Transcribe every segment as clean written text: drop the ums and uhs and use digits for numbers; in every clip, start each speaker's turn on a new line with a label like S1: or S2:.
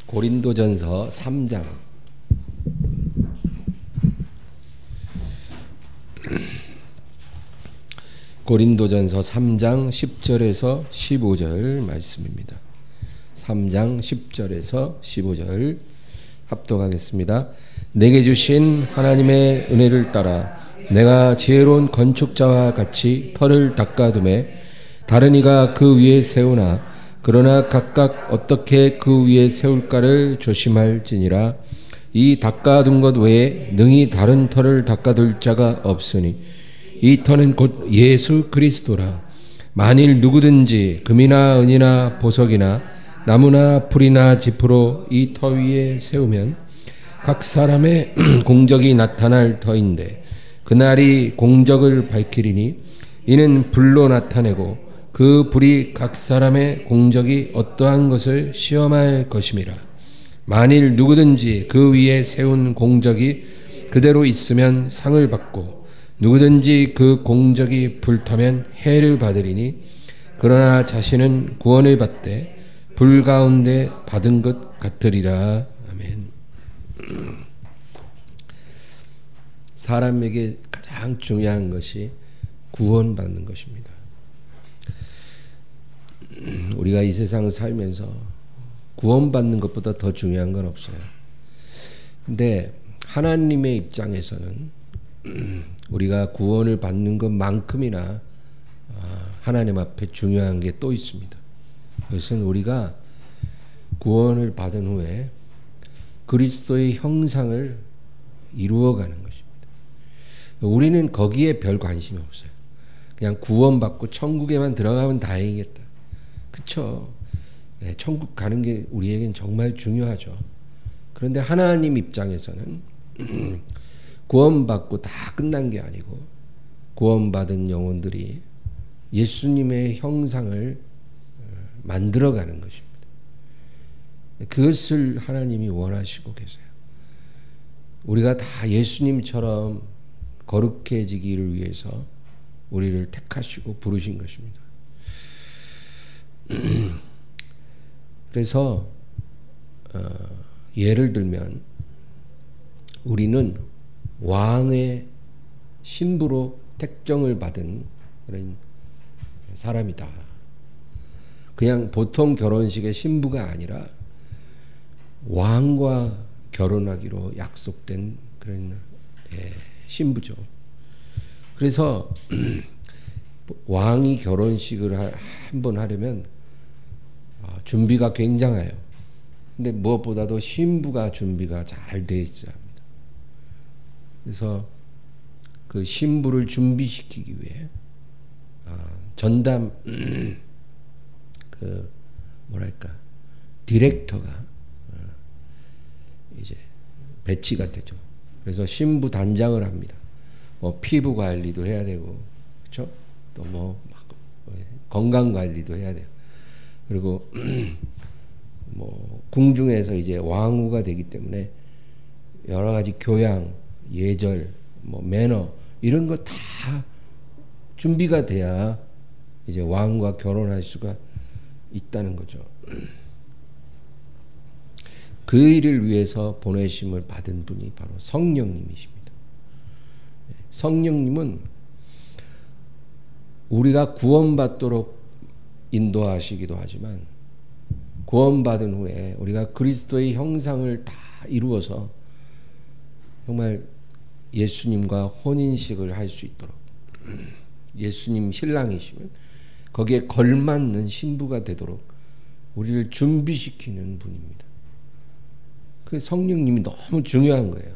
S1: 고린도전서 3장 고린도전서 3장 10절에서 15절 말씀입니다. 3장 10절에서 15절 합독하겠습니다. 내게 주신 하나님의 은혜를 따라 내가 지혜로운 건축자와 같이 터를 닦아두매 다른 이가 그 위에 세우나 그러나 각각 어떻게 그 위에 세울까를 조심할지니라. 이 닦아둔 것 외에 능히 다른 터를 닦아둘 자가 없으니 이 터는 곧 예수 그리스도라. 만일 누구든지 금이나 은이나 보석이나 나무나 풀이나 짚으로 이 터 위에 세우면 각 사람의 공적이 나타날 터인데 그날이 공적을 밝히리니 이는 불로 나타내고 그 불이 각 사람의 공적이 어떠한 것을 시험할 것임이라. 만일 누구든지 그 위에 세운 공적이 그대로 있으면 상을 받고 누구든지 그 공적이 불타면 해를 받으리니 그러나 자신은 구원을 받되 불 가운데 받은 것 같으리라. 아멘. 사람에게 가장 중요한 것이 구원받는 것입니다. 우리가 이 세상을 살면서 구원받는 것보다 더 중요한 건 없어요. 근데 하나님의 입장에서는 우리가 구원을 받는 것만큼이나 하나님 앞에 중요한 게 또 있습니다. 그것은 우리가 구원을 받은 후에 그리스도의 형상을 이루어가는 것입니다. 우리는 거기에 별 관심이 없어요. 그냥 구원받고 천국에만 들어가면 다행이겠다. 그렇죠. 네, 천국 가는 게 우리에겐 정말 중요하죠. 그런데 하나님 입장에서는 구원받고 다 끝난 게 아니고 구원받은 영혼들이 예수님의 형상을 만들어가는 것입니다. 그것을 하나님이 원하시고 계세요. 우리가 다 예수님처럼 거룩해지기를 위해서 우리를 택하시고 부르신 것입니다. 그래서 예를 들면 우리는 왕의 신부로 택정을 받은 그런 사람이다. 그냥 보통 결혼식의 신부가 아니라 왕과 결혼하기로 약속된 그런 신부죠. 그래서 왕이 결혼식을 한번 하려면 준비가 굉장해요. 근데 무엇보다도 신부가 준비가 잘 돼 있어야 합니다. 그래서 그 신부를 준비시키기 위해 전담 그 뭐랄까 디렉터가 이제 배치가 되죠. 그래서 신부 단장을 합니다. 뭐 피부 관리도 해야 되고, 그렇죠? 또 뭐 건강 관리도 해야 돼요. 그리고 뭐 궁중에서 이제 왕후가 되기 때문에 여러 가지 교양, 예절, 뭐 매너 이런 거 다 준비가 돼야 이제 왕과 결혼할 수가 있다는 거죠. 그 일을 위해서 보내심을 받은 분이 바로 성령님이십니다. 성령님은 우리가 구원받도록 인도하시기도 하지만 구원받은 후에 우리가 그리스도의 형상을 다 이루어서 정말 예수님과 혼인식을 할 수 있도록 예수님 신랑이시면 거기에 걸맞는 신부가 되도록 우리를 준비시키는 분입니다. 그 성령님이 너무 중요한 거예요.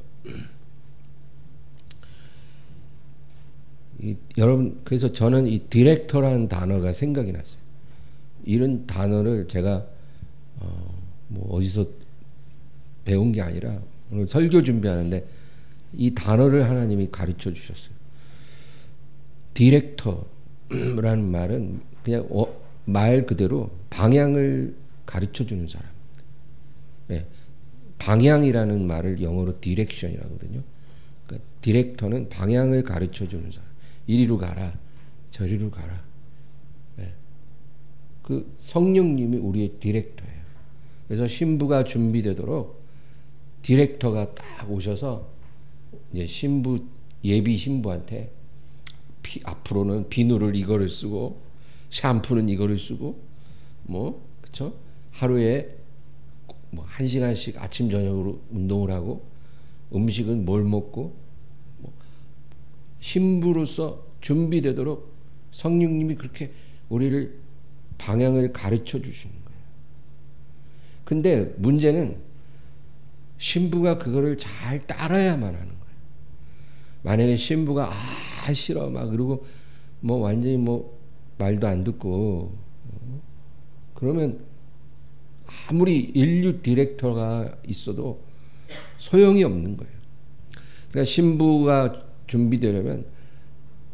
S1: 여러분, 그래서 저는 이 디렉터라는 단어가 생각이 났어요. 이런 단어를 제가 뭐 어디서 배운 게 아니라 오늘 설교 준비하는데 이 단어를 하나님이 가르쳐 주셨어요. 디렉터라는 말은 그냥 말 그대로 방향을 가르쳐 주는 사람. 네. 방향이라는 말을 영어로 디렉션이라고 하거든요. 그러니까 디렉터는 방향을 가르쳐 주는 사람. 이리로 가라, 저리로 가라. 네. 그 성령님이 우리의 디렉터예요. 그래서 신부가 준비되도록 디렉터가 딱 오셔서 이제 예비 신부한테 앞으로는 비누를 이거를 쓰고 샴푸는 이거를 쓰고 뭐 그쵸? 하루에 뭐 1시간씩 아침 저녁으로 운동을 하고 음식은 뭘 먹고 뭐 신부로서 준비되도록 성령님이 그렇게 우리를 방향을 가르쳐 주시는 거예요. 근데 문제는 신부가 그거를 잘 따라야만 하는 거예요. 만약에 신부가 싫어 막 그러고 뭐 완전히 뭐 말도 안 듣고 그러면 아무리 인류 디렉터가 있어도 소용이 없는 거예요. 그러니까 신부가 준비되려면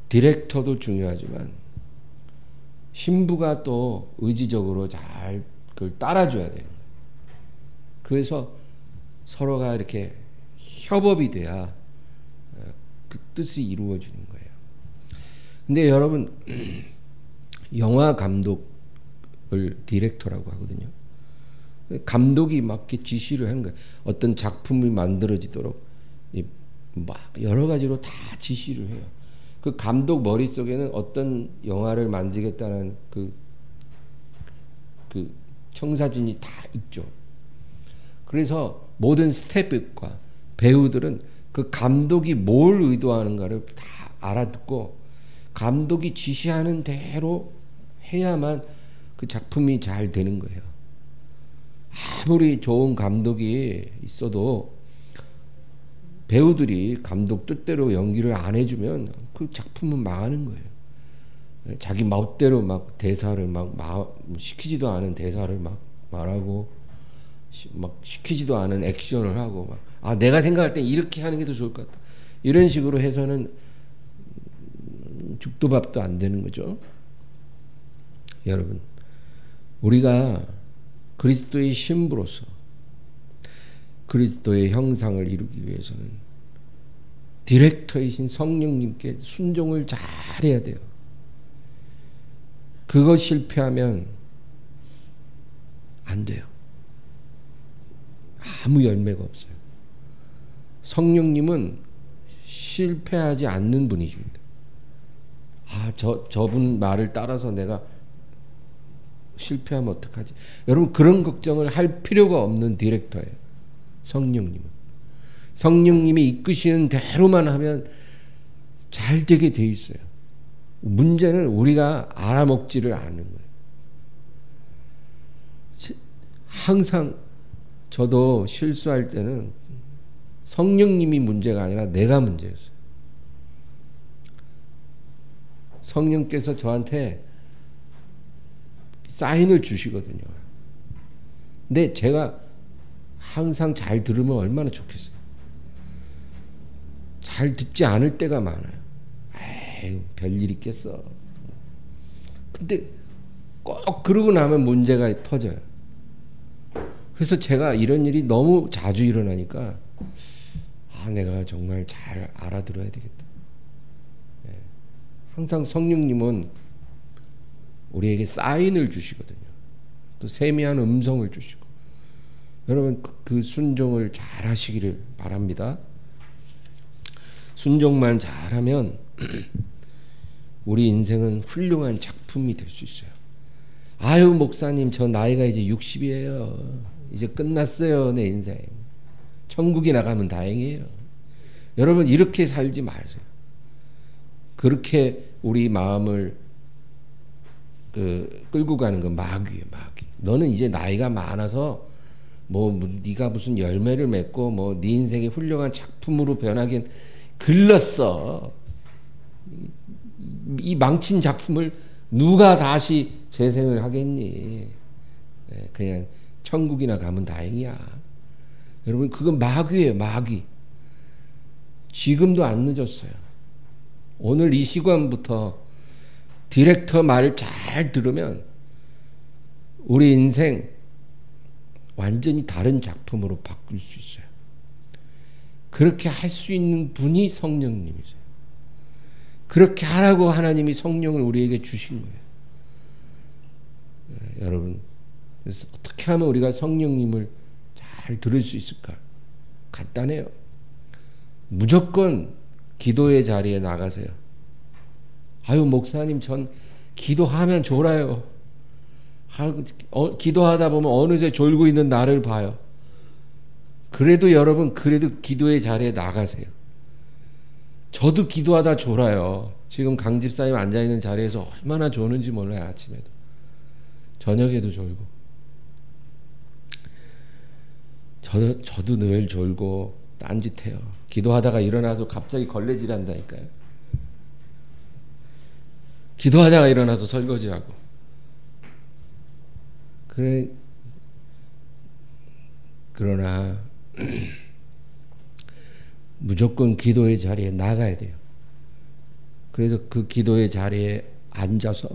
S1: 디렉터도 중요하지만 신부가 또 의지적으로 잘 그걸 따라줘야 돼요. 그래서 서로가 이렇게 협업이 돼야 그 뜻이 이루어지는 거예요. 근데 여러분 영화 감독을 디렉터라고 하거든요. 감독이 막 이렇게 지시를 하는 거예요. 어떤 작품이 만들어지도록 막 여러 가지로 다 지시를 해요. 그 감독 머릿속에는 어떤 영화를 만들겠다는 그 청사진이 다 있죠. 그래서 모든 스태프과 배우들은 그 감독이 뭘 의도하는가를 다 알아듣고 감독이 지시하는 대로 해야만 그 작품이 잘 되는 거예요. 아무리 좋은 감독이 있어도 배우들이 감독 뜻대로 연기를 안 해주면 그 작품은 망하는 거예요. 자기 마음대로 막 대사를 막 시키지도 않은 대사를 막 말하고 막 시키지도 않은 액션을 하고 막 내가 생각할 때 이렇게 하는 게 더 좋을 것 같다. 이런 식으로 해서는 죽도 밥도 안 되는 거죠. 여러분, 우리가 그리스도의 신부로서 그리스도의 형상을 이루기 위해서는 디렉터이신 성령님께 순종을 잘해야 돼요. 그거 실패하면 안 돼요. 아무 열매가 없어요. 성령님은 실패하지 않는 분이십니다. 저분 말을 따라서 내가 실패하면 어떡하지? 여러분 그런 걱정을 할 필요가 없는 디렉터예요. 성령님은. 성령님이 이끄시는 대로만 하면 잘 되게 돼 있어요. 문제는 우리가 알아먹지를 않는 거예요. 항상 저도 실수할 때는 성령님이 문제가 아니라 내가 문제였어요. 성령께서 저한테 사인을 주시거든요. 근데 제가 항상 잘 들으면 얼마나 좋겠어요. 잘 듣지 않을 때가 많아요. 에이, 별일 있겠어. 근데 꼭 그러고 나면 문제가 터져요. 그래서 제가 이런 일이 너무 자주 일어나니까 내가 정말 잘 알아들어야 되겠다. 항상 성령님은 우리에게 사인을 주시거든요. 또 세미한 음성을 주시고 여러분 그 순종을 잘 하시기를 바랍니다. 순종만 잘하면 우리 인생은 훌륭한 작품이 될 수 있어요. 아유 목사님 저 나이가 이제 60이에요. 이제 끝났어요 내 인생. 천국에 나가면 다행이에요. 여러분 이렇게 살지 마세요. 그렇게 우리 마음을 끌고 가는 건 마귀예요, 마귀. 너는 이제 나이가 많아서 네가 무슨 열매를 맺고 네 인생이 훌륭한 작품으로 변하긴 글렀어. 이 망친 작품을 누가 다시 재생을 하겠니? 그냥 천국이나 가면 다행이야. 여러분 그건 마귀예요, 마귀. 지금도 안 늦었어요. 오늘 이 시간부터 디렉터 말을 잘 들으면 우리 인생 완전히 다른 작품으로 바꿀 수 있어요. 그렇게 할 수 있는 분이 성령님이세요. 그렇게 하라고 하나님이 성령을 우리에게 주신 거예요. 여러분 그래서 어떻게 하면 우리가 성령님을 잘 들을 수 있을까? 간단해요. 무조건 기도의 자리에 나가세요. 아유 목사님 전 기도하면 졸아요. 기도하다 보면 어느새 졸고 있는 나를 봐요. 그래도 여러분 그래도 기도의 자리에 나가세요. 저도 기도하다 졸아요. 지금 강 집사님 앉아있는 자리에서 얼마나 조는지 몰라요. 아침에도 저녁에도 졸고 저도 늘 졸고 딴짓해요. 기도하다가 일어나서 갑자기 걸레질한다니까요. 기도하다가 일어나서 설거지하고 그러나 무조건 기도의 자리에 나가야 돼요. 그래서 그 기도의 자리에 앉아서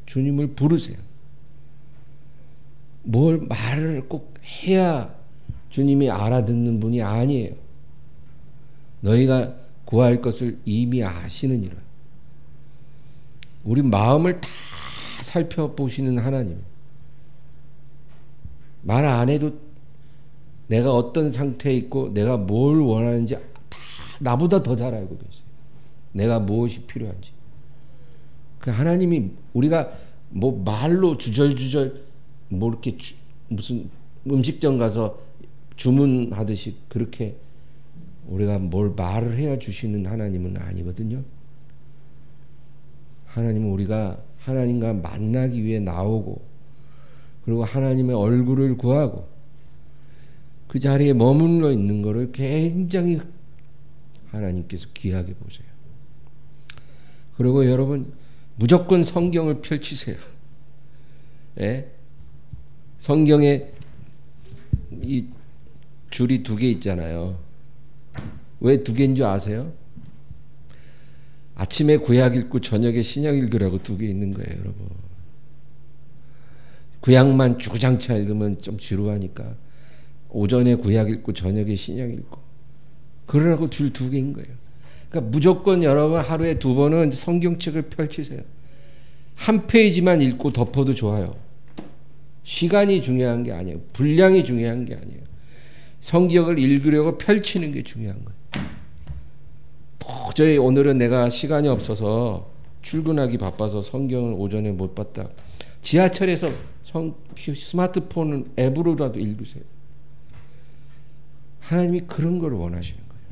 S1: 주님을 부르세요. 뭘 말을 꼭 해야 주님이 알아듣는 분이 아니에요. 너희가 구할 것을 이미 아시느니라. 우리 마음을 다 살펴보시는 하나님. 말 안 해도 내가 어떤 상태에 있고 내가 뭘 원하는지 다 나보다 더 잘 알고 계세요. 내가 무엇이 필요한지. 그 하나님이 우리가 뭐 말로 주절주절 뭐 이렇게 무슨 음식점 가서 주문하듯이 그렇게 우리가 뭘 말을 해야 주시는 하나님은 아니거든요. 하나님은 우리가 하나님과 만나기 위해 나오고 그리고 하나님의 얼굴을 구하고 그 자리에 머물러 있는 것을 굉장히 하나님께서 귀하게 보세요. 그리고 여러분 무조건 성경을 펼치세요. 예? 성경에 이 줄이 2개 있잖아요. 왜 2개인 줄 아세요? 아침에 구약 읽고 저녁에 신약 읽으라고 2개 있는 거예요, 여러분. 구약만 주구장창 읽으면 좀 지루하니까 오전에 구약 읽고 저녁에 신약 읽고 그러라고 줄 2개인 거예요. 그러니까 무조건 여러분 하루에 2번은 성경책을 펼치세요. 한 페이지만 읽고 덮어도 좋아요. 시간이 중요한 게 아니에요. 분량이 중요한 게 아니에요. 성경을 읽으려고 펼치는 게 중요한 거예요. 도저히 오늘은 내가 시간이 없어서 출근하기 바빠서 성경을 오전에 못 봤다. 지하철에서 스마트폰 앱으로라도 읽으세요. 하나님이 그런 걸 원하시는 거예요.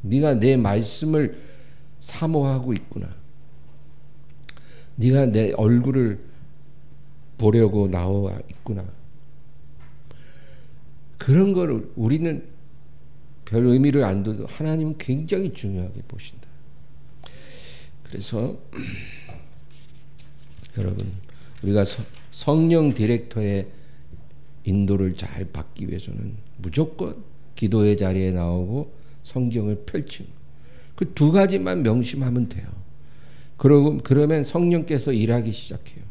S1: 네가 내 말씀을 사모하고 있구나. 네가 내 얼굴을 보려고 나와 있구나. 그런 거를 우리는 별 의미를 안 둬도 하나님은 굉장히 중요하게 보신다. 그래서 여러분 우리가 성령 디렉터의 인도를 잘 받기 위해서는 무조건 기도의 자리에 나오고 성경을 펼치는 그 2가지만 명심하면 돼요. 그러면 성령께서 일하기 시작해요.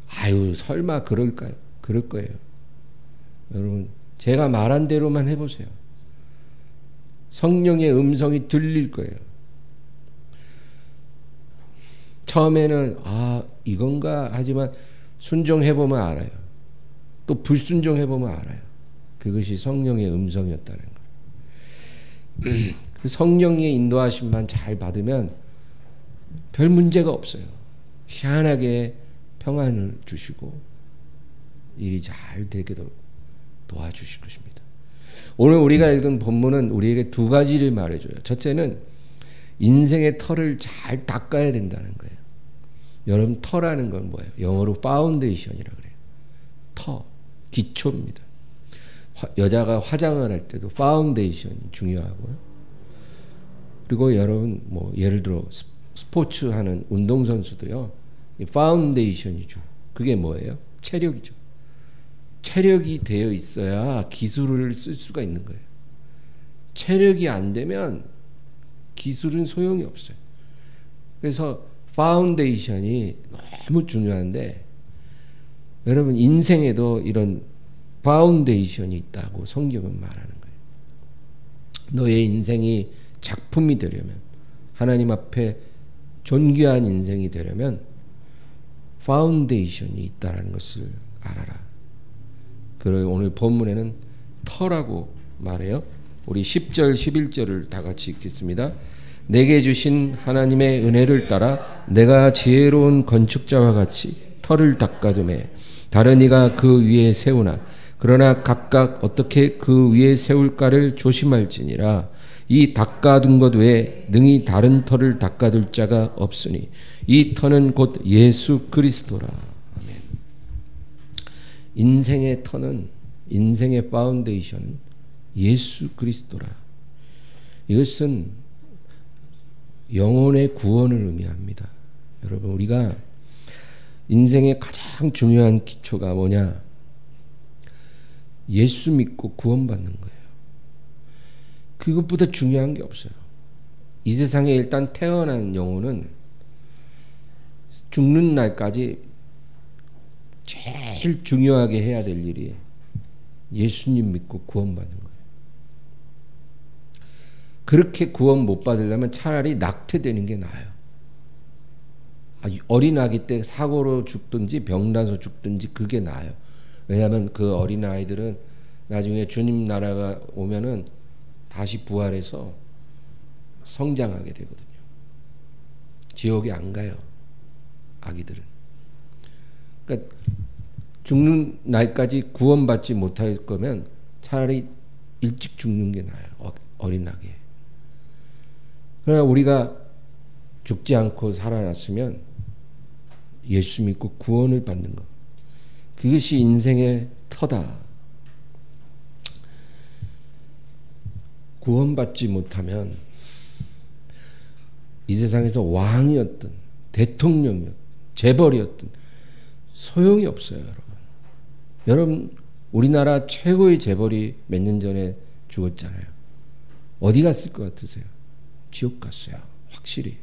S1: 아유 설마 그럴까요? 그럴 거예요. 여러분 제가 말한 대로만 해보세요. 성령의 음성이 들릴 거예요. 처음에는 이건가 하지만 순종해보면 알아요. 또 불순종해보면 알아요. 그것이 성령의 음성이었다는 거예요. 그 성령의 인도하심만 잘 받으면 별 문제가 없어요. 희한하게 평안을 주시고 일이 잘 되게 도와주실 것입니다. 오늘 우리가 읽은 본문은 우리에게 2가지를 말해줘요. 첫째는 인생의 털을 잘 닦아야 된다는 거예요. 여러분 터라는 건 뭐예요? 영어로 파운데이션이라 그래요. 터, 기초입니다. 여자가 화장을 할 때도 파운데이션이 중요하고요. 그리고 여러분 뭐 예를 들어 스포츠 하는 운동선수도요. 파운데이션이 그게 뭐예요? 체력이죠. 체력이 되어 있어야 기술을 쓸 수가 있는 거예요. 체력이 안 되면 기술은 소용이 없어요. 그래서 파운데이션이 너무 중요한데 여러분 인생에도 이런 파운데이션이 있다고 성경은 말하는 거예요. 너의 인생이 작품이 되려면 하나님 앞에 존귀한 인생이 되려면 파운데이션이 있다는 것을 알아라. 그리고 오늘 본문에는 터라고 말해요. 우리 10절 11절을 다 같이 읽겠습니다. 내게 주신 하나님의 은혜를 따라 내가 지혜로운 건축자와 같이 터를 닦아두매 다른 이가 그 위에 세우나 그러나 각각 어떻게 그 위에 세울까를 조심할지니라. 이 닦아둔 것 외에 능히 다른 터를 닦아둘 자가 없으니 이 터는 곧 예수 그리스도라. 아멘. 인생의 터는, 인생의 파운데이션은 예수 그리스도라. 이것은 영혼의 구원을 의미합니다. 여러분, 우리가 인생의 가장 중요한 기초가 뭐냐? 예수 믿고 구원받는 거예요. 그것보다 중요한 게 없어요. 이 세상에 일단 태어난 영혼은 죽는 날까지 제일 중요하게 해야 될 일이 예수님 믿고 구원받는 거예요. 그렇게 구원 못 받으려면 차라리 낙태되는 게 나아요. 어린아기 때 사고로 죽든지 병나서 죽든지 그게 나아요. 왜냐하면 그 어린아이들은 나중에 주님 나라가 오면은 다시 부활해서 성장하게 되거든요. 지옥에 안 가요. 아기들은. 그러니까 죽는 날까지 구원받지 못할 거면 차라리 일찍 죽는 게 나아요. 어린아기. 그러나 우리가 죽지 않고 살아났으면 예수 믿고 구원을 받는 것. 그것이 인생의 터다. 구원받지 못하면 이 세상에서 왕이었든 대통령이었든 재벌이었든 소용이 없어요. 여러분 우리나라 최고의 재벌이 몇 년 전에 죽었잖아요. 어디 갔을 것 같으세요? 지옥 갔어요. 확실히.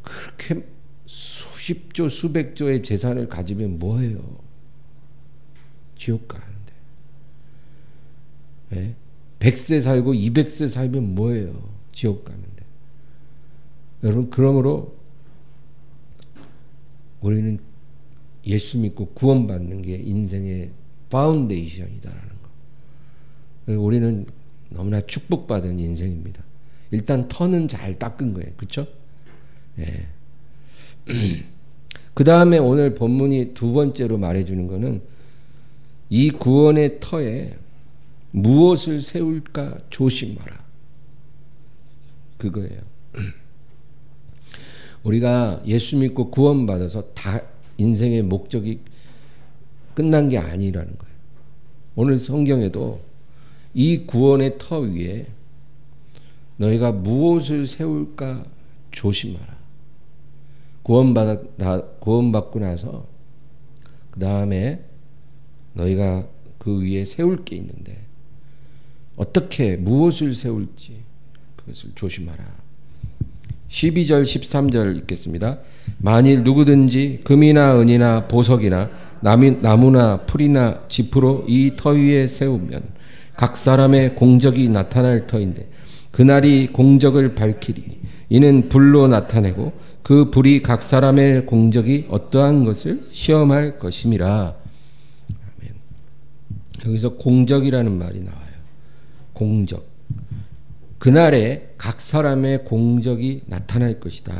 S1: 그렇게 수십조 수백조의 재산을 가지면 뭐해요? 지옥 가는데. 네? 100세 살고 200세 살면 뭐해요? 지옥 가는데. 여러분 그러므로 우리는 예수 믿고 구원받는 게 인생의 파운데이션이다라는 거. 우리는 너무나 축복받은 인생입니다. 일단 터는 잘 닦은 거예요. 그렇죠? 예. 그 다음에 오늘 본문이 두 번째로 말해주는 것은 이 구원의 터에 무엇을 세울까 조심하라. 그거예요. 우리가 예수 믿고 구원받아서 다 인생의 목적이 끝난 게 아니라는 거예요. 오늘 성경에도 이 구원의 터 위에 너희가 무엇을 세울까 조심하라. 구원받고 나서 그 다음에 너희가 그 위에 세울 게 있는데 어떻게 무엇을 세울지 그것을 조심하라. 12절 13절 읽겠습니다. 만일 누구든지 금이나 은이나 보석이나 나무나 풀이나 짚으로 이 터 위에 세우면 각 사람의 공적이 나타날 터인데 그날이 공적을 밝히리니 이는 불로 나타내고 그 불이 각 사람의 공적이 어떠한 것을 시험할 것임이라. 아멘. 여기서 공적이라는 말이 나와요. 공적. 그날에 각 사람의 공적이 나타날 것이다.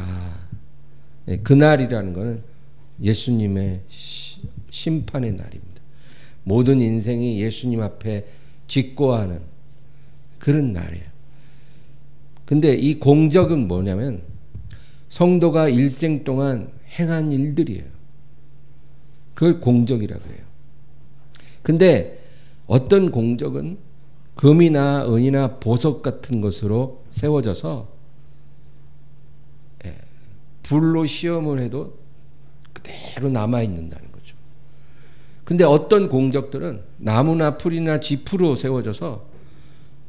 S1: 그날이라는 것은 예수님의 심판의 날입니다. 모든 인생이 예수님 앞에 직고하는 그런 날이에요. 근데 이 공적은 뭐냐면 성도가 일생 동안 행한 일들이에요. 그걸 공적이라고 해요. 근데 어떤 공적은 금이나 은이나 보석 같은 것으로 세워져서 불로 시험을 해도 그대로 남아있는다는 거죠. 근데 어떤 공적들은 나무나 풀이나 짚으로 세워져서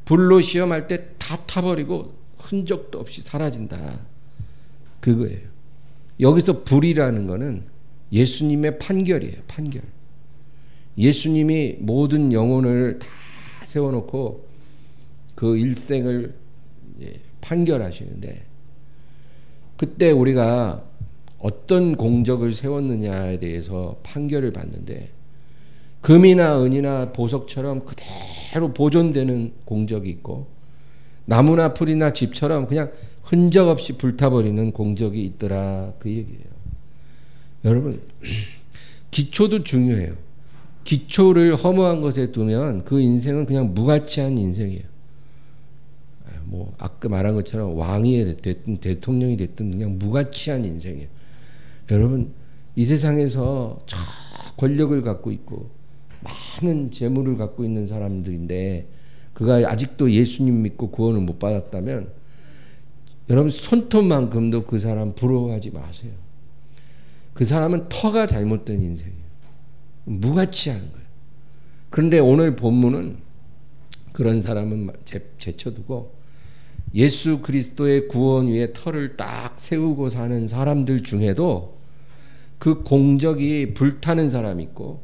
S1: 불로 시험할 때 다 타버리고 흔적도 없이 사라진다. 그거예요. 여기서 불이라는 거는 예수님의 판결이에요. 판결. 예수님이 모든 영혼을 다 세워놓고 그 일생을 판결하시는데 그때 우리가 어떤 공적을 세웠느냐에 대해서 판결을 받는데 금이나 은이나 보석처럼 그대로 보존되는 공적이 있고 나무나 풀이나 집처럼 그냥 흔적 없이 불타버리는 공적이 있더라 그 얘기예요. 여러분 기초도 중요해요. 기초를 허무한 것에 두면 그 인생은 그냥 무가치한 인생이에요. 뭐 아까 말한 것처럼 왕이 됐든 대통령이 됐든 그냥 무가치한 인생이에요. 여러분 이 세상에서 저 권력을 갖고 있고 많은 재물을 갖고 있는 사람들인데 그가 아직도 예수님 믿고 구원을 못 받았다면 여러분 손톱만큼도 그 사람 부러워하지 마세요. 그 사람은 터가 잘못된 인생이에요. 무가치한 거예요. 그런데 오늘 본문은 그런 사람은 제쳐두고 예수 그리스도의 구원 위에 터를 딱 세우고 사는 사람들 중에도 그 공적이 불타는 사람이 있고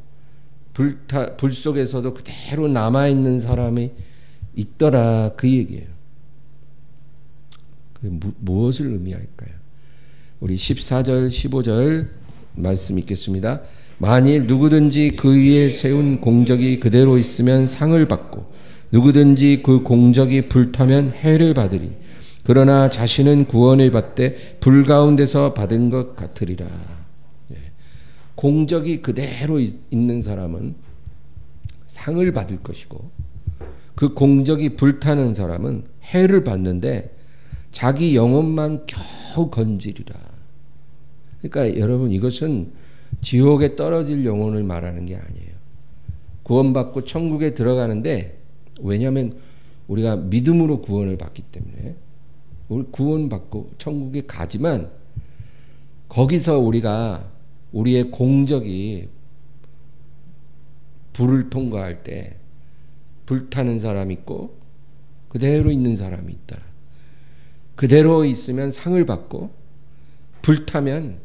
S1: 불 속에서도 그대로 남아있는 사람이 있더라 그 얘기예요. 무엇을 의미할까요? 우리 14절 15절 말씀 읽겠습니다. 만일 누구든지 그 위에 세운 공적이 그대로 있으면 상을 받고 누구든지 그 공적이 불타면 해를 받으리. 그러나 자신은 구원을 받되 불 가운데서 받은 것 같으리라. 공적이 그대로 있는 사람은 상을 받을 것이고 그 공적이 불타는 사람은 해를 받는데 자기 영혼만 겨우 건지리라. 그러니까 여러분 이것은 지옥에 떨어질 영혼을 말하는 게 아니에요. 구원받고 천국에 들어가는데 왜냐하면 우리가 믿음으로 구원을 받기 때문에 우리 구원받고 천국에 가지만 거기서 우리가 우리의 공적이 불을 통과할 때 불타는 사람이 있고 그대로 있는 사람이 있다. 그대로 있으면 상을 받고 불타면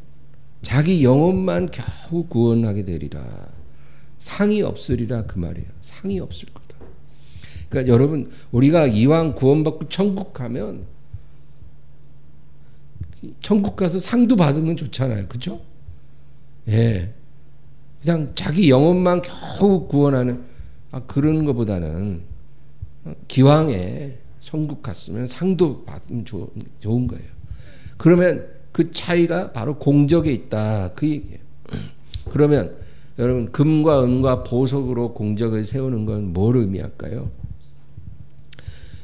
S1: 자기 영혼만 겨우 구원하게 되리라. 상이 없으리라 그 말이에요. 상이 없을 거다. 그러니까 여러분 우리가 이왕 구원받고 천국 가면 천국 가서 상도 받으면 좋잖아요. 그렇죠? 예. 그냥 자기 영혼만 겨우 구원하는 그런 것보다는 기왕에 천국 갔으면 상도 받으면 좋은 거예요. 그러면 그 차이가 바로 공적에 있다 그 얘기예요. 그러면 여러분 금과 은과 보석으로 공적을 세우는 건 뭘 의미할까요?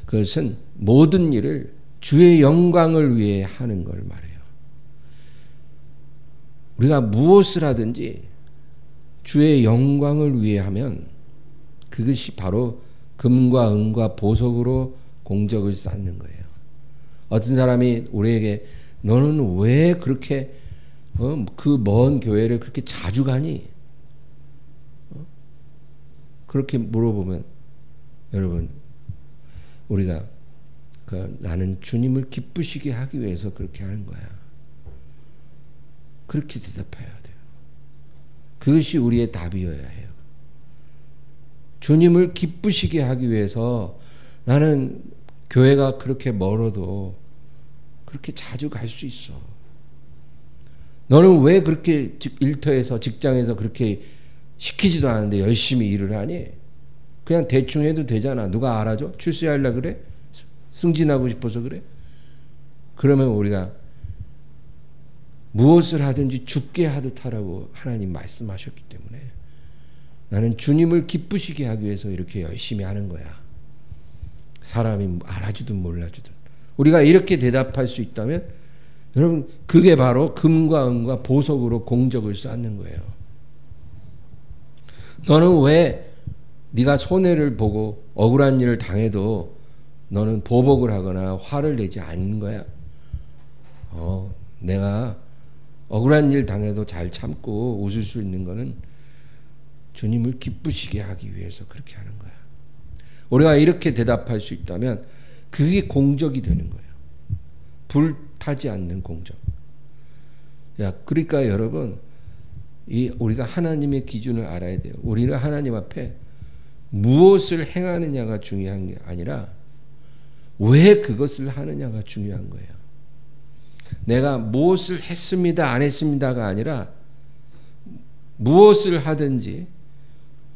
S1: 그것은 모든 일을 주의 영광을 위해 하는 걸 말해요. 우리가 무엇을 하든지 주의 영광을 위해 하면 그것이 바로 금과 은과 보석으로 공적을 쌓는 거예요. 어떤 사람이 우리에게 너는 왜 그렇게 그 먼 교회를 그렇게 자주 가니? 그렇게 물어보면 여러분 우리가 나는 주님을 기쁘시게 하기 위해서 그렇게 하는 거야. 그렇게 대답해야 돼요. 그것이 우리의 답이어야 해요. 주님을 기쁘시게 하기 위해서 나는 교회가 그렇게 멀어도 그렇게 자주 갈 수 있어. 너는 왜 그렇게 일터에서 직장에서 그렇게 시키지도 않은데 열심히 일을 하니? 그냥 대충 해도 되잖아. 누가 알아줘? 출세하려고 그래? 승진하고 싶어서 그래? 그러면 우리가 무엇을 하든지 죽게 하듯 하라고 하나님 말씀하셨기 때문에 나는 주님을 기쁘시게 하기 위해서 이렇게 열심히 하는 거야. 사람이 알아주든 몰라주든. 우리가 이렇게 대답할 수 있다면 여러분 그게 바로 금과 은과 보석으로 공적을 쌓는 거예요. 너는 왜 네가 손해를 보고 억울한 일을 당해도 너는 보복을 하거나 화를 내지 않는 거야? 내가 억울한 일 당해도 잘 참고 웃을 수 있는 거는 주님을 기쁘시게 하기 위해서 그렇게 하는 거야. 우리가 이렇게 대답할 수 있다면 그게 공적이 되는 거예요. 불타지 않는 공적. 그러니까 여러분 우리가 하나님의 기준을 알아야 돼요. 우리는 하나님 앞에 무엇을 행하느냐가 중요한 게 아니라 왜 그것을 하느냐가 중요한 거예요. 내가 무엇을 했습니다, 안 했습니다가 아니라 무엇을 하든지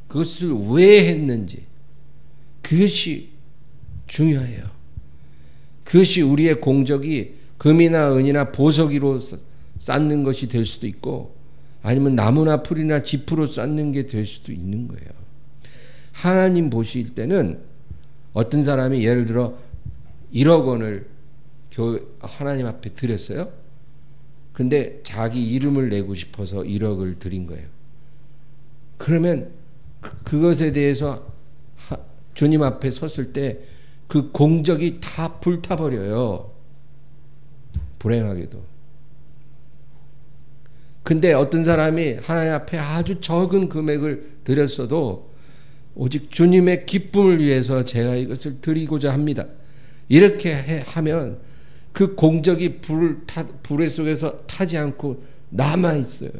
S1: 그것을 왜 했는지 그것이 중요해요. 그것이 우리의 공적이 금이나 은이나 보석으로 쌓는 것이 될 수도 있고 아니면 나무나 풀이나 짚으로 쌓는 게 될 수도 있는 거예요. 하나님 보실 때는 어떤 사람이 예를 들어 1억 원을 하나님 앞에 드렸어요. 근데 자기 이름을 내고 싶어서 1억을 드린 거예요. 그러면 그것에 대해서 주님 앞에 섰을 때 그 공적이 다 불타버려요. 불행하게도. 근데 어떤 사람이 하나님 앞에 아주 적은 금액을 드렸어도 오직 주님의 기쁨을 위해서 제가 이것을 드리고자 합니다. 이렇게 하면 그 공적이 불의 속에서 타지 않고 남아 있어요.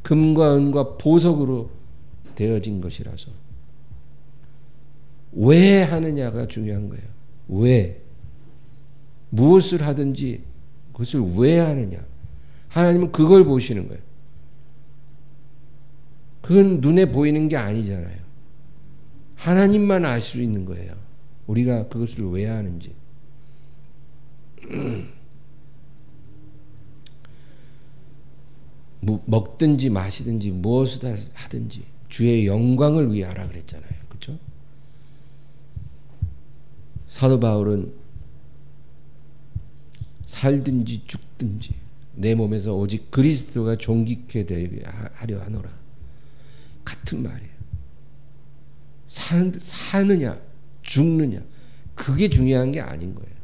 S1: 금과 은과 보석으로 되어진 것이라서. 왜 하느냐가 중요한 거예요. 왜? 무엇을 하든지 그것을 왜 하느냐. 하나님은 그걸 보시는 거예요. 그건 눈에 보이는 게 아니잖아요. 하나님만 알 수 있는 거예요. 우리가 그것을 왜 하는지. 먹든지 마시든지 무엇을 하든지 주의 영광을 위해 하라 그랬잖아요. 그렇죠? 사도 바울은 살든지 죽든지 내 몸에서 오직 그리스도가 존귀케 되게 하려 하노라. 같은 말이에요. 사느냐 죽느냐 그게 중요한 게 아닌 거예요.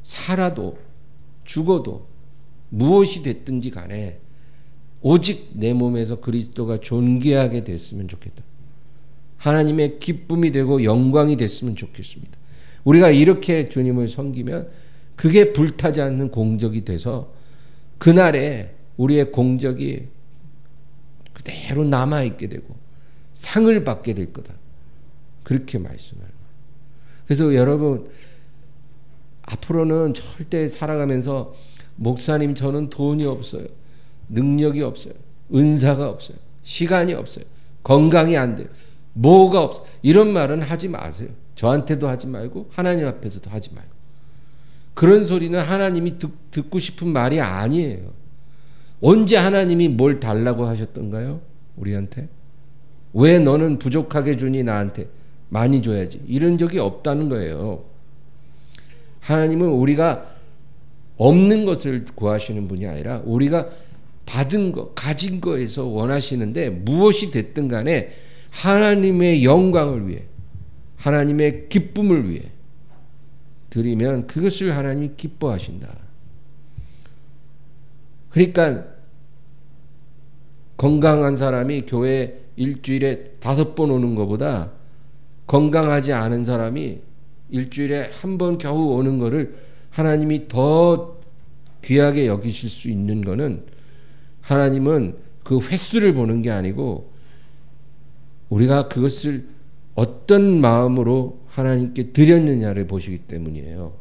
S1: 살아도 죽어도 무엇이 됐든지 간에 오직 내 몸에서 그리스도가 존귀하게 됐으면 좋겠다. 하나님의 기쁨이 되고 영광이 됐으면 좋겠습니다. 우리가 이렇게 주님을 섬기면 그게 불타지 않는 공적이 돼서 그날에 우리의 공적이 그대로 남아있게 되고 상을 받게 될 거다. 그렇게 말씀을. 그래서 여러분 앞으로는 절대 살아가면서 목사님 저는 돈이 없어요. 능력이 없어요. 은사가 없어요. 시간이 없어요. 건강이 안 돼요. 뭐가 없어요. 이런 말은 하지 마세요. 저한테도 하지 말고 하나님 앞에서도 하지 말고. 그런 소리는 하나님이 듣고 싶은 말이 아니에요. 언제 하나님이 뭘 달라고 하셨던가요? 우리한테? 왜 너는 부족하게 주니 나한테 많이 줘야지. 이런 적이 없다는 거예요. 하나님은 우리가 없는 것을 구하시는 분이 아니라 우리가 받은 것, 가진 거에서 원하시는데 무엇이 됐든 간에 하나님의 영광을 위해 하나님의 기쁨을 위해 드리면 그것을 하나님이 기뻐하신다. 그러니까 건강한 사람이 교회 일주일에 5번 오는 것보다 건강하지 않은 사람이 일주일에 한 번 겨우 오는 거를 하나님이 더 귀하게 여기실 수 있는 거는 하나님은 그 횟수를 보는 게 아니고 우리가 그것을 어떤 마음으로 하나님께 드렸느냐를 보시기 때문이에요.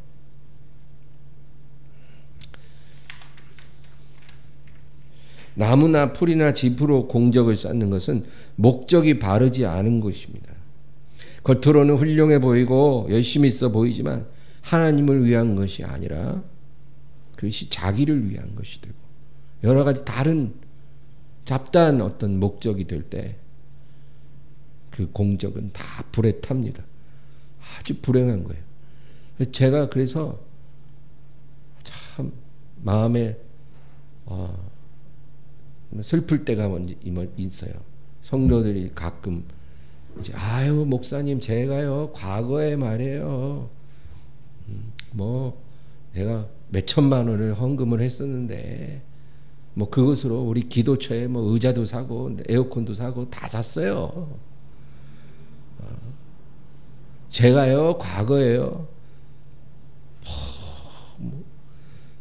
S1: 나무나 풀이나 짚으로 공적을 쌓는 것은 목적이 바르지 않은 것입니다. 겉으로는 훌륭해 보이고 열심히 있어 보이지만 하나님을 위한 것이 아니라 그것이 자기를 위한 것이 되고 여러 가지 다른 잡다한 어떤 목적이 될 때 그 공적은 다 불에 탑니다. 아주 불행한 거예요. 제가 그래서 참 마음에 슬플 때가 있어요. 성도들이 가끔 이제 아유 목사님 제가요 과거에 말이에요 뭐 내가 몇 천만 원을 헌금을 했었는데 뭐 그것으로 우리 기도처에 뭐 의자도 사고 에어컨도 사고 다 샀어요. 제가요 과거에요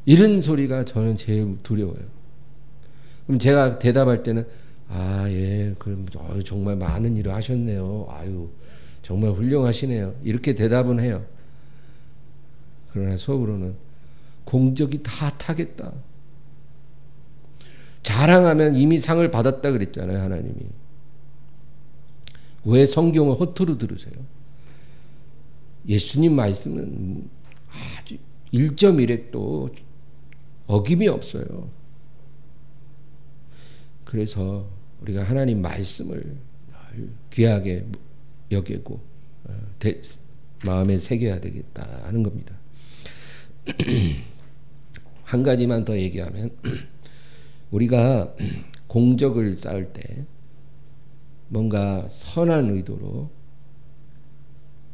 S1: 이런 소리가 저는 제일 두려워요. 그럼 제가 대답할 때는 예 그럼 정말 많은 일을 하셨네요. 아유 정말 훌륭하시네요. 이렇게 대답은 해요. 그러나 속으로는 공적이 다 타겠다. 자랑하면 이미 상을 받았다 그랬잖아요, 하나님이. 왜 성경을 허투루 들으세요? 예수님 말씀은 아주 1.1획도 어김이 없어요. 그래서 우리가 하나님 말씀을 늘 귀하게 여기고 마음에 새겨야 되겠다 하는 겁니다. 한 가지만 더 얘기하면 우리가 공적을 쌓을 때 뭔가 선한 의도로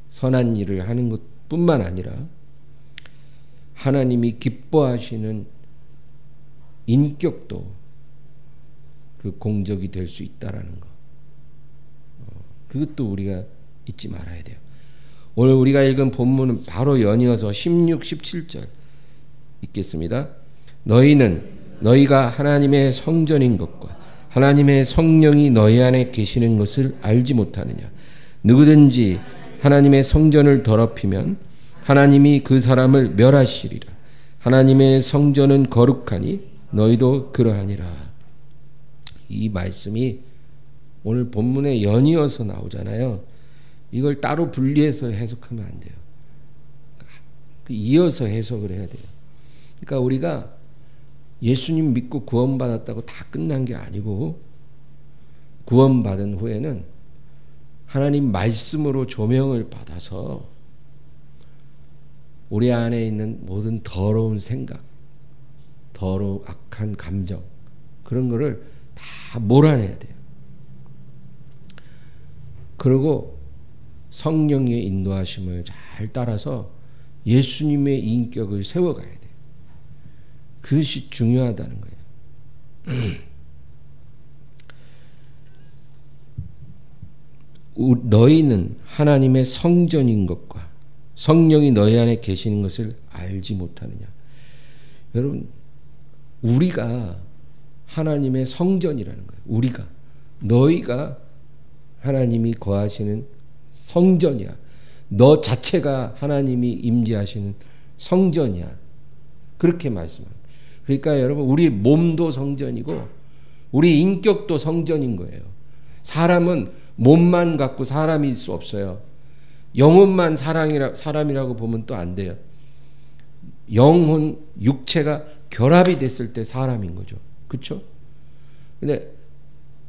S1: 선한 일을 하는 것뿐만 아니라 하나님이 기뻐하시는 인격도 그 공적이 될 수 있다라는 거. 그것도 우리가 잊지 말아야 돼요. 오늘 우리가 읽은 본문은 바로 연이어서 16, 17절 읽겠습니다. 너희가 하나님의 성전인 것과 하나님의 성령이 너희 안에 계시는 것을 알지 못하느냐. 누구든지 하나님의 성전을 더럽히면 하나님이 그 사람을 멸하시리라. 하나님의 성전은 거룩하니 너희도 그러하니라. 이 말씀이 오늘 본문에 연이어서 나오잖아요. 이걸 따로 분리해서 해석하면 안 돼요. 이어서 해석을 해야 돼요. 그러니까 우리가 예수님 믿고 구원받았다고 다 끝난 게 아니고 구원받은 후에는 하나님 말씀으로 조명을 받아서 우리 안에 있는 모든 더러운 생각, 더러운 악한 감정 그런 거를 다 몰아내야 돼요. 그리고 성령의 인도하심을 잘 따라서 예수님의 인격을 세워가야 돼요. 그것이 중요하다는 거예요. 너희는 하나님의 성전인 것과 성령이 너희 안에 계시는 것을 알지 못하느냐. 여러분, 우리가 하나님의 성전이라는 거예요. 너희가 하나님이 거하시는 성전이야. 너 자체가 하나님이 임재하시는 성전이야. 그렇게 말씀합니다. 그러니까 여러분, 우리 몸도 성전이고 우리 인격도 성전인 거예요. 사람은 몸만 갖고 사람일 수 없어요. 영혼만 사람이라고 보면 또 안 돼요. 영혼, 육체가 결합이 됐을 때 사람인 거죠. 그렇죠? 근데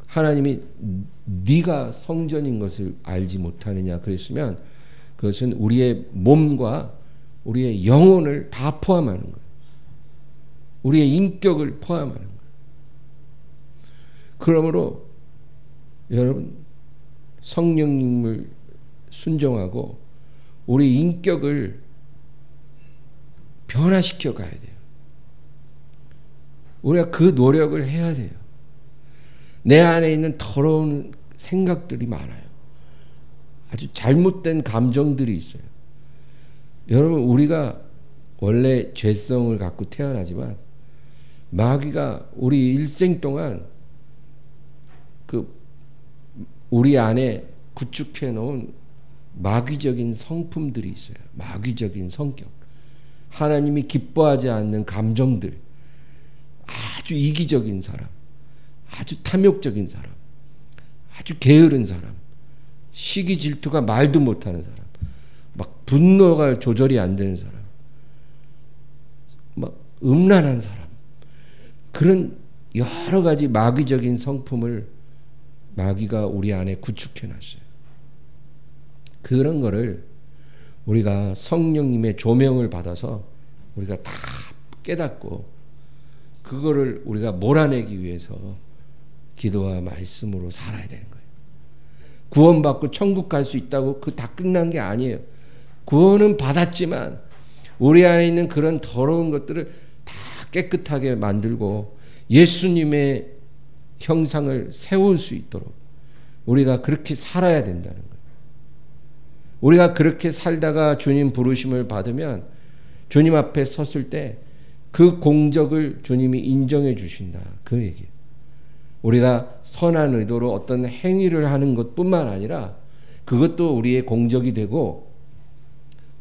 S1: 하나님이 네가 성전인 것을 알지 못하느냐 그랬으면 그것은 우리의 몸과 우리의 영혼을 다 포함하는 거예요. 우리의 인격을 포함하는 거예요. 그러므로 여러분, 성령님을 순종하고 우리 인격을 변화시켜 가야 돼요. 우리가 그 노력을 해야 돼요. 내 안에 있는 더러운 생각들이 많아요. 아주 잘못된 감정들이 있어요. 여러분, 우리가 원래 죄성을 갖고 태어나지만 마귀가 우리 일생 동안 우리 안에 구축해 놓은 마귀적인 성품들이 있어요. 마귀적인 성격, 하나님이 기뻐하지 않는 감정들, 아주 이기적인 사람, 아주 탐욕적인 사람, 아주 게으른 사람, 시기 질투가 말도 못하는 사람, 막 분노가 조절이 안 되는 사람, 막 음란한 사람, 그런 여러 가지 마귀적인 성품을 마귀가 우리 안에 구축해 놨어요. 그런 거를 우리가 성령님의 조명을 받아서 우리가 다 깨닫고 그거를 우리가 몰아내기 위해서 기도와 말씀으로 살아야 되는 거예요. 구원받고 천국 갈 수 있다고 그 다 끝난 게 아니에요. 구원은 받았지만 우리 안에 있는 그런 더러운 것들을 다 깨끗하게 만들고 예수님의 형상을 세울 수 있도록 우리가 그렇게 살아야 된다는 거예요. 우리가 그렇게 살다가 주님 부르심을 받으면 주님 앞에 섰을 때 그 공적을 주님이 인정해 주신다. 그 얘기예요. 우리가 선한 의도로 어떤 행위를 하는 것뿐만 아니라 그것도 우리의 공적이 되고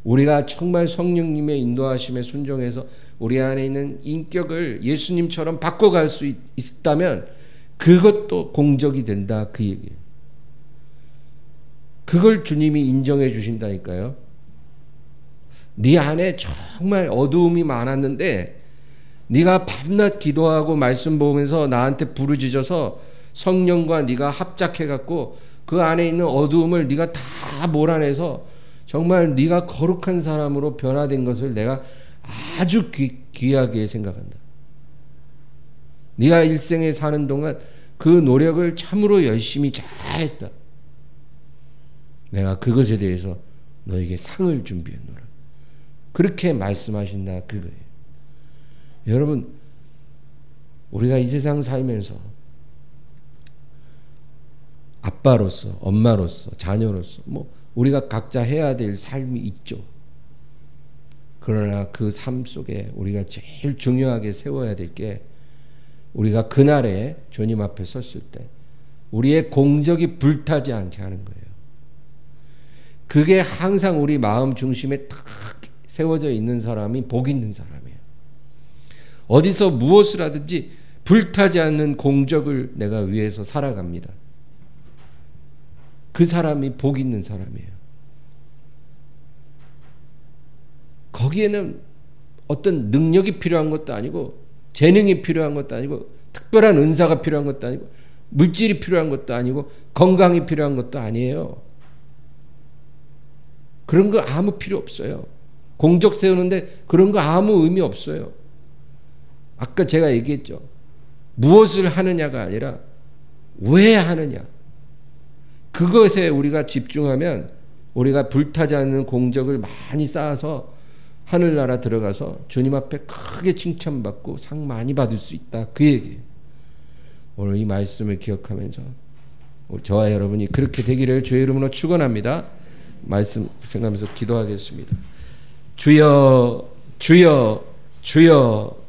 S1: 우리가 정말 성령님의 인도하심에 순종해서 우리 안에 있는 인격을 예수님처럼 바꿔갈 수 있다면 그것도 공적이 된다, 그 얘기예요. 그걸 주님이 인정해 주신다니까요. 네 안에 정말 어두움이 많았는데 네가 밤낮 기도하고 말씀 보면서 나한테 부르짖어서 성령과 네가 합작해 갖고 그 안에 있는 어두움을 네가 다 몰아내서 정말 네가 거룩한 사람으로 변화된 것을 내가 아주 귀하게 생각한다. 네가 일생에 사는 동안 그 노력을 참으로 열심히 잘했다. 내가 그것에 대해서 너에게 상을 준비했노라. 그렇게 말씀하신다, 그거예요. 여러분, 우리가 이 세상 살면서 아빠로서, 엄마로서, 자녀로서 우리가 각자 해야 될 삶이 있죠. 그러나 그 삶 속에 우리가 제일 중요하게 세워야 될 게 우리가 그날에 주님 앞에 섰을 때 우리의 공적이 불타지 않게 하는 거예요. 그게 항상 우리 마음 중심에 딱 세워져 있는 사람이 복 있는 사람이에요. 어디서 무엇을 하든지 불타지 않는 공적을 내가 위해서 살아갑니다. 그 사람이 복 있는 사람이에요. 거기에는 어떤 능력이 필요한 것도 아니고 재능이 필요한 것도 아니고 특별한 은사가 필요한 것도 아니고 물질이 필요한 것도 아니고 건강이 필요한 것도 아니에요. 그런 거 아무 필요 없어요. 공적 세우는데 그런 거 아무 의미 없어요. 아까 제가 얘기했죠. 무엇을 하느냐가 아니라 왜 하느냐. 그것에 우리가 집중하면 우리가 불타지 않는 공적을 많이 쌓아서 하늘나라 들어가서 주님 앞에 크게 칭찬받고 상 많이 받을 수 있다, 그 얘기예요. 오늘 이 말씀을 기억하면서 저와 여러분이 그렇게 되기를 주의 이름으로 축원합니다. 말씀 생각하면서 기도하겠습니다. 주여, 주여, 주여.